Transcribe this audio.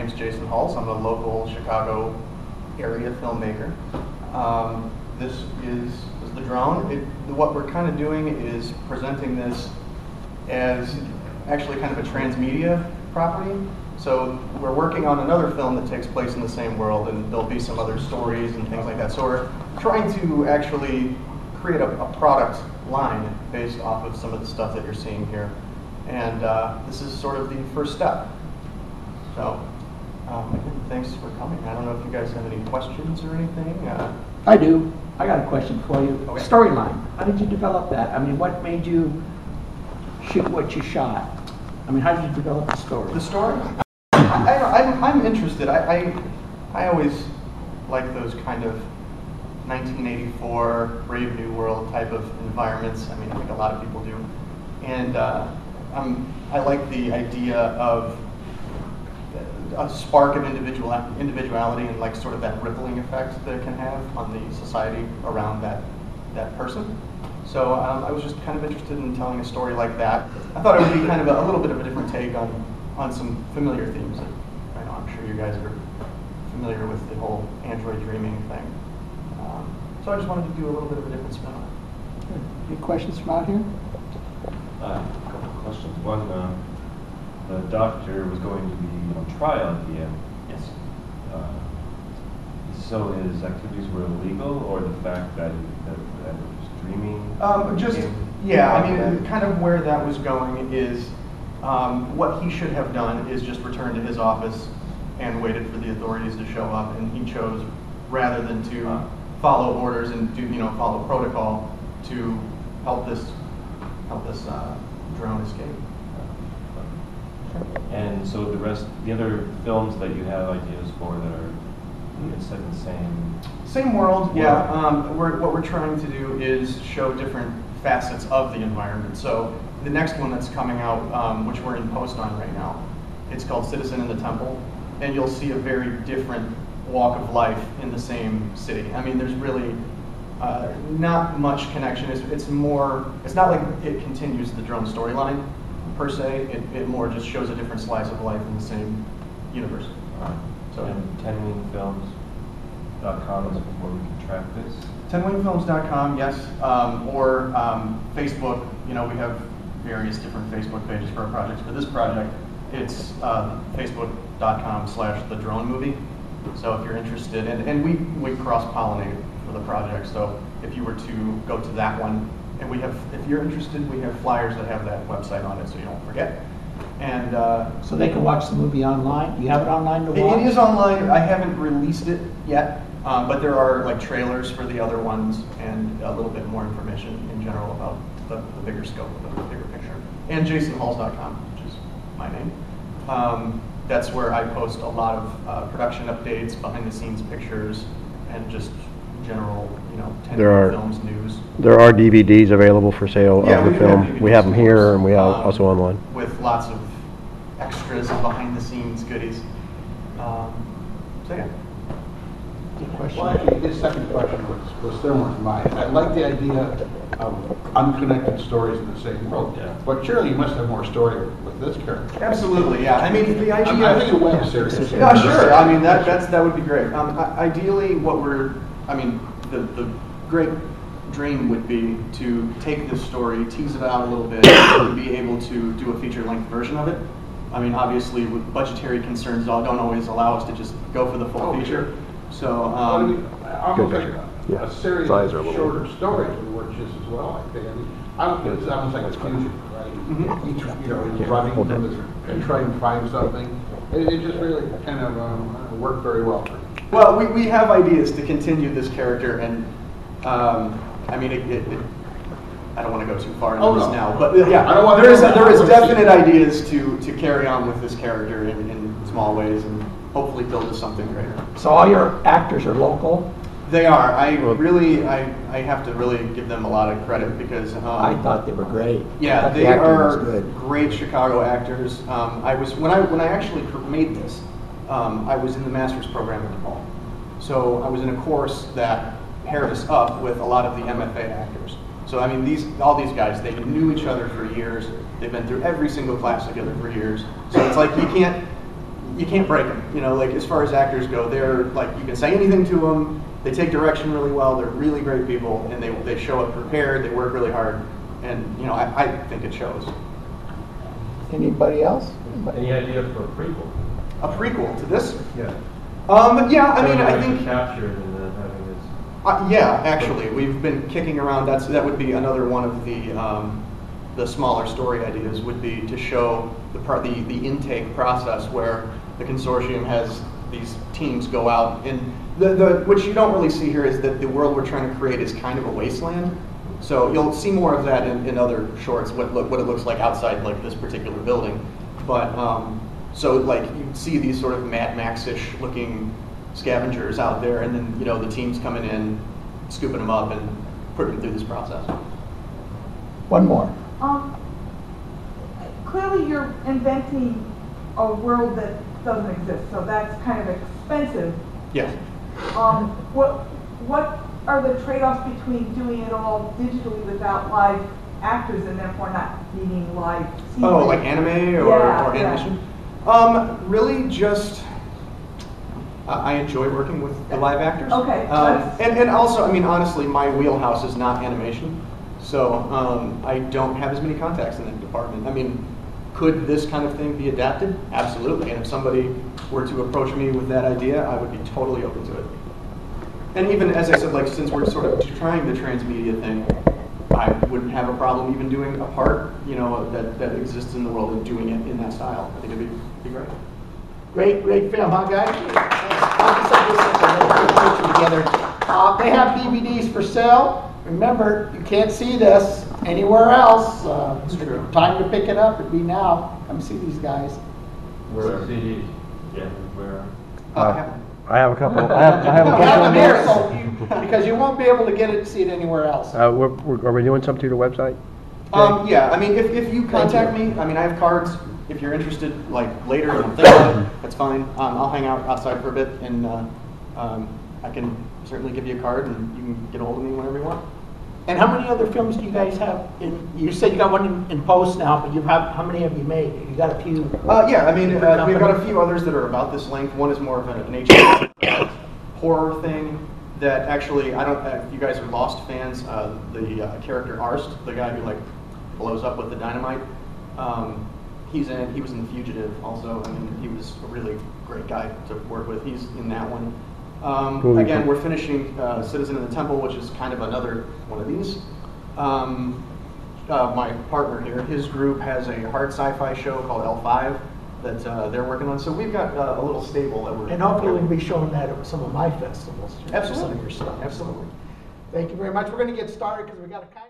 name's Jason Hulse. I'm a local Chicago area filmmaker. This is the drone. What we're kind of doing is presenting this as actually kind of a transmedia property. So we're working on another film that takes place in the same world, and there'll be some other stories and things like that. So we're trying to actually create a product line based off of some of the stuff that you're seeing here. And this is sort of the first step. So thanks for coming. I don't know if you guys have any questions or anything. I do. I got a question for you. Okay. Storyline. How did you develop that? I mean, what made you shoot what you shot? I mean, how did you develop the story? The story? I'm interested. I always like those kind of 1984 Brave New World type of environments. I mean, I think a lot of people do. And I like the idea of a spark of individuality and like sort of that rippling effect that it can have on the society around that person. So I was just kind of interested in telling a story like that. I thought it would be kind of a little bit of a different take on some familiar themes that I know I'm sure you guys are familiar with, the whole android dreaming thing. So I just wanted to do a little bit of a different spin on it. Any questions from out here? A couple of questions. One, the doctor was going to be on trial at the end. Yes. So his activities were illegal, or the fact that he was dreaming? Yeah, I mean, kind of where that was going is what he should have done is just return to his office and waited for the authorities to show up, and he chose, rather than to follow orders and follow protocol, to help this drone escape. And so the other films that you have ideas for that are set in the same world, yeah. What we're trying to do is show different facets of the environment. So the next one that's coming out, which we're in post on right now, it's called Citizen in the Temple, and you'll see a very different walk of life in the same city. I mean, there's really not much connection. It's not like it continues the drone storyline per se. It more just shows a different slice of life in the same universe. So, and 10wingfilms.com is where we can track this? 10wingfilms.com, yes, or Facebook. We have various different Facebook pages for our projects. For this project, it's facebook.com/thedronemovie. So if you're interested, and we cross-pollinate for the project. So if you were to go to that one, and if you're interested, we have flyers that have that website on it, so you don't forget. And so they can watch the movie online. Do you have it online to watch? It is online. I haven't released it yet, but there are like trailers for the other ones and a little bit more information in general about the bigger scope of the bigger picture. And jasonhalls.com, which is my name. That's where I post a lot of production updates, behind-the-scenes pictures, and just general, 10 films news. There are DVDs available for sale of the film. We have them here, and we have also online. With lots of extras and behind-the-scenes goodies. So yeah. Well, actually, his second question was similar to mine. I like the idea of unconnected stories in the same world. Yeah. But surely you must have more story with this character. Absolutely, yeah. I mean, the idea. I think a web series. Yeah, sure. I mean, that would be great. Ideally, the great dream would be to take this story, tease it out a little bit, and be able to do a feature-length version of it. I mean, obviously, with budgetary concerns, don't always allow us to just go for the full feature. So, almost like a series of shorter stories would work just as well, I think. It's almost like a fusion, right? Mm-hmm. Each, he's running from this and trying to find something. It just really kind of worked very well for him. Well, we have ideas to continue this character, and I mean, I don't want to go too far into this now, but yeah, there is definite ideas to carry on with this character in small ways, and hopefully build to something greater. So all your actors are local? They are. I have to really give them a lot of credit because I thought they were great. Yeah, they are great Chicago actors. When I actually made this, I was in the master's program at DePaul. So I was in a course that paired us up with a lot of the MFA actors. So I mean, all these guys, they knew each other for years. They've been through every single class together for years. So it's like you can't you can't break them. You know, like as far as actors go, they're like, you can say anything to them. They take direction really well. They're really great people, and they show up prepared. They work really hard, and you know, I think it shows. Anybody else? Any idea for a prequel? A prequel to this? Yeah. Yeah, I mean, I think. Captured and then having this. Yeah, actually, we've been kicking around. That would be another one of the smaller story ideas. Would be to show the intake process where the consortium has these teams go out, and what you don't really see here is that the world we're trying to create is kind of a wasteland. So you'll see more of that in other shorts. What it looks like outside like this particular building, but so like you see these sort of Mad Max-ish looking scavengers out there, and then you know the teams coming in, scooping them up, and putting them through this process. One more. Clearly you're inventing a world that doesn't exist, so that's kind of expensive. Yes. What are the trade-offs between doing it all digitally without live actors and therefore not needing live scenes? Oh, like anime or animation? Yeah. Really just, I enjoy working with the live actors. Okay. And also, I mean, honestly, my wheelhouse is not animation, so I don't have as many contacts in that department. I mean, could this kind of thing be adapted? Absolutely. And if somebody were to approach me with that idea, I would be totally open to it. And even, as I said, like since we're sort of trying the transmedia thing, I wouldn't have a problem even doing a part, you know, that exists in the world and doing it in that style. I think it'd be great. Great film, huh, guys? Together. They have DVDs for sale. Remember, you can't see this anywhere else. It's true. Time to pick it up. It'd be now. Come see these guys. Where are CDs? Yeah, where? I have a couple. I have a You have them here, couple. so because you won't be able to get it, see it anywhere else. Are we doing something through the website? Yeah, I mean, if you contact me, I mean, I have cards. If you're interested, like later, and I'm thinking about it, that's fine. I'll hang out outside for a bit, and I can certainly give you a card, and you can get a hold of me whenever you want. And how many other films do you guys have? You said you got one in post now, but how many have you made? You got a few? Yeah, I mean, we've got a few others that are about this length. One is more of an nature horror thing that actually, I don't. If you guys are Lost fans, the character Arst, the guy who like blows up with the dynamite, he was in The Fugitive also. I mean, he was a really great guy to work with. He's in that one. Again, we're finishing Citizen of the Temple, which is kind of another one of these. My partner here, his group has a hard sci-fi show called L5 that they're working on. So we've got a little stable that we're... And hopefully we'll be showing that at some of my festivals. Absolutely. Some of your stuff. Absolutely. Thank you very much. We're going to get started because we got a kind